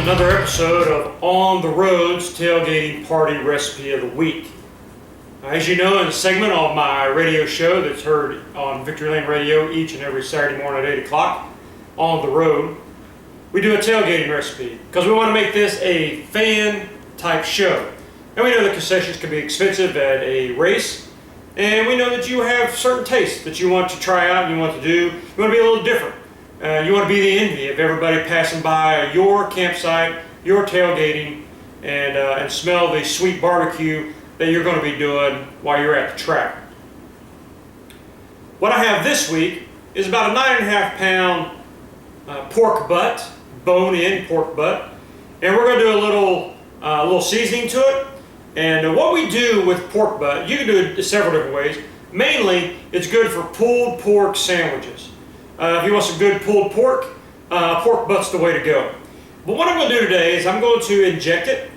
Another episode of On the Road's Tailgating Party Recipe of the Week. As you know, in the segment on my radio show that's heard on Victory Lane Radio each and every Saturday morning at 8 o'clock, On the Road, we do a tailgating recipe because we want to make this a fan-type show. And we know that concessions can be expensive at a race, and we know that you have certain tastes that you want to try out and you want to do. You want to be a little different. You want to be the envy of everybody passing by your campsite, your tailgating, and smell the sweet barbecue that you're going to be doing while you're at the track. What I have this week is about a 9.5 pound pork butt, bone-in pork butt, and we're going to do a little seasoning to it. And what we do with pork butt, you can do it several different ways. Mainly, it's good for pulled pork sandwiches. If you want some good pulled pork, pork butt's the way to go. But what I'm going to do today is I'm going to inject it,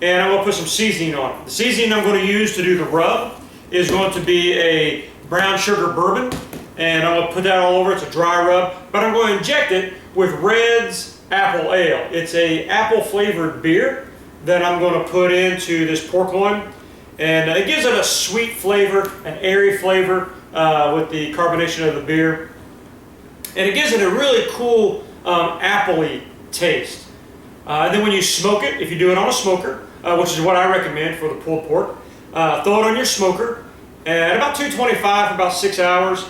and I'm going to put some seasoning on it. The seasoning I'm going to use to do the rub is going to be a brown sugar bourbon, and I'm going to put that all over. It's a dry rub, but I'm going to inject it with Red's Apple Ale. It's a apple flavored beer that I'm going to put into this pork loin, and it gives it a sweet flavor, an airy flavor with the carbonation of the beer. And it gives it a really cool apple-y taste. Then when you smoke it, if you do it on a smoker, which is what I recommend for the pulled pork, throw it on your smoker at about 225 for about 6 hours.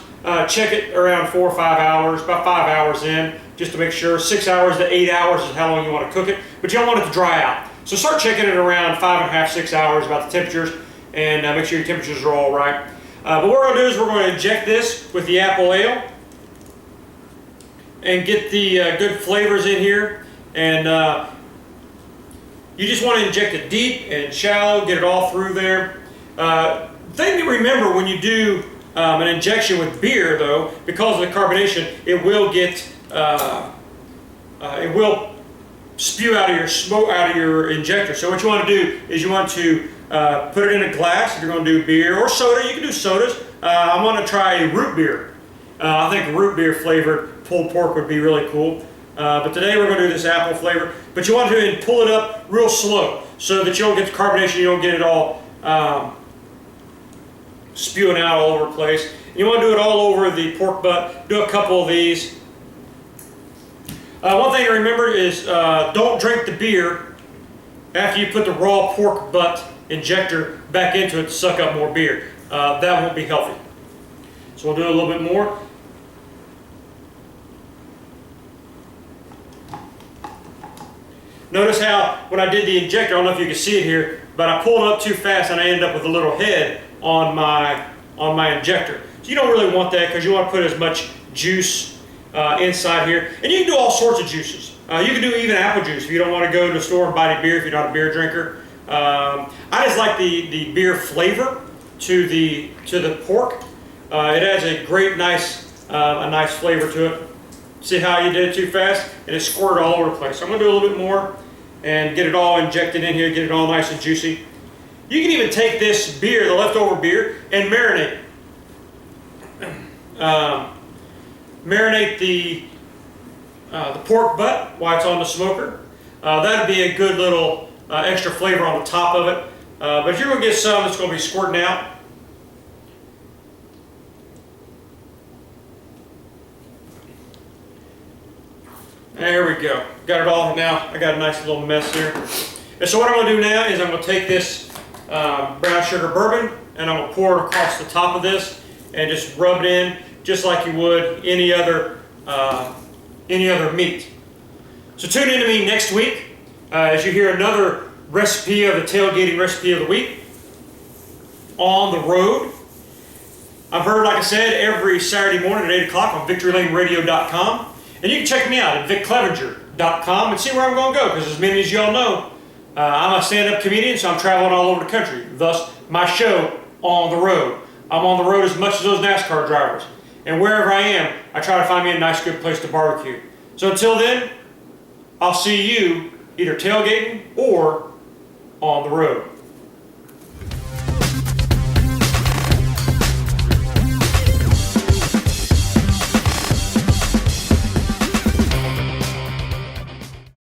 Check it around 4 or 5 hours, about 5 hours in, just to make sure. 6 hours to 8 hours is how long you want to cook it, but you don't want it to dry out. So start checking it around 5.5, 6 hours about the temperatures, and make sure your temperatures are all right. But what we're going to do is we're going to inject this with the apple ale and get the good flavors in here. And you just want to inject it deep and shallow, get it all through there. Thing to remember when you do an injection with beer, though, because of the carbonation, it will get it will spew out of your injector. So what you want to do is you want to put it in a glass. If you're going to do beer or soda, you can do sodas. I want to try root beer. I think root beer flavored pulled pork would be really cool. But today we're going to do this apple flavor. But you want to pull it up real slow so that you don't get the carbonation, you don't get it all spewing out all over the place. You want to do it all over the pork butt. Do a couple of these. One thing to remember is don't drink the beer after you put the raw pork butt injector back into it to suck up more beer. That won't be healthy. So we'll do a little bit more. Notice how when I did the injector, I don't know if you can see it here, but I pulled it up too fast and I ended up with a little head on my injector. So you don't really want that because you want to put as much juice inside here. And you can do all sorts of juices. You can do even apple juice if you don't want to go to the store and buy a beer if you're not a beer drinker. I just like the beer flavor to the pork. It adds a great nice flavor to it. See how you did it too fast? And it squirted all over the place. So I'm going to do a little bit more and get it all injected in here, get it all nice and juicy. You can even take this beer, the leftover beer, and marinate it. Marinate the pork butt while it's on the smoker. That'd be a good little extra flavor on the top of it. But if you're going to get some that's going to be squirting out, there we go. Got it all now. I got a nice little mess here. And so what I'm going to do now is I'm going to take this brown sugar bourbon and I'm going to pour it across the top of this and just rub it in just like you would any other meat. So tune in to me next week as you hear another recipe of the tailgating recipe of the week on the road. I'm heard, like I said, every Saturday morning at 8 o'clock on VictoryLaneRadio.com. And you can check me out at VicClevenger.com and see where I'm going to go, because as many as y'all know, I'm a stand-up comedian, so I'm traveling all over the country. Thus, my show, On the Road. I'm on the road as much as those NASCAR drivers. And wherever I am, I try to find me a nice, good place to barbecue. So until then, I'll see you either tailgating or on the road.